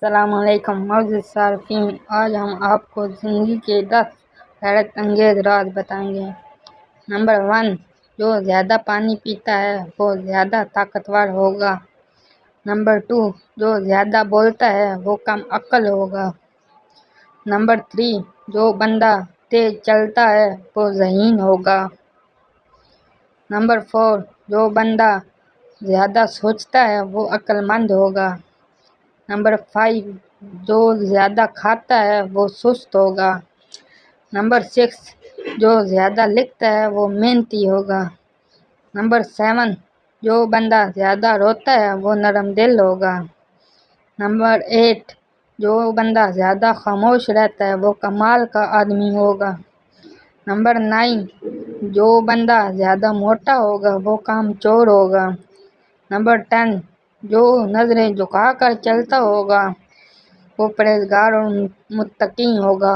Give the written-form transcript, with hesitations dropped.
السلام علیکم معزز صارفین، آج ہم آپ کو زندگی کے 10 حیرت انگیز راز بتائیں گے۔ نمبر 1، جو زیادہ پانی پیتا ہے وہ زیادہ طاقتور ہوگا۔ نمبر 2، جو زیادہ بولتا ہے وہ کم عقل ہوگا۔ نمبر 3، جو بندہ تیز چلتا ہے وہ ذہین ہوگا۔ نمبر 4، جو بندہ زیادہ سوچتا ہے وہ عقل مند ہوگا۔ نمبر 5، جو زیادہ کھاتا ہے وہ سست ہوگا۔ نمبر 6، جو زیادہ لکھتا ہے وہ محنتی ہوگا۔ نمبر 7، جو بندہ زیادہ روتا ہے وہ نرم دل ہوگا۔ نمبر 8، جو بندہ زیادہ خاموش رہتا ہے وہ کمال کا آدمی ہوگا۔ نمبر 9، جو بندہ زیادہ موٹا ہوگا وہ کام چور ہوگا۔ نمبر 10، جو نظریں جھکا کر چلتا ہوگا وہ پرہیزگار اور متقی ہوگا۔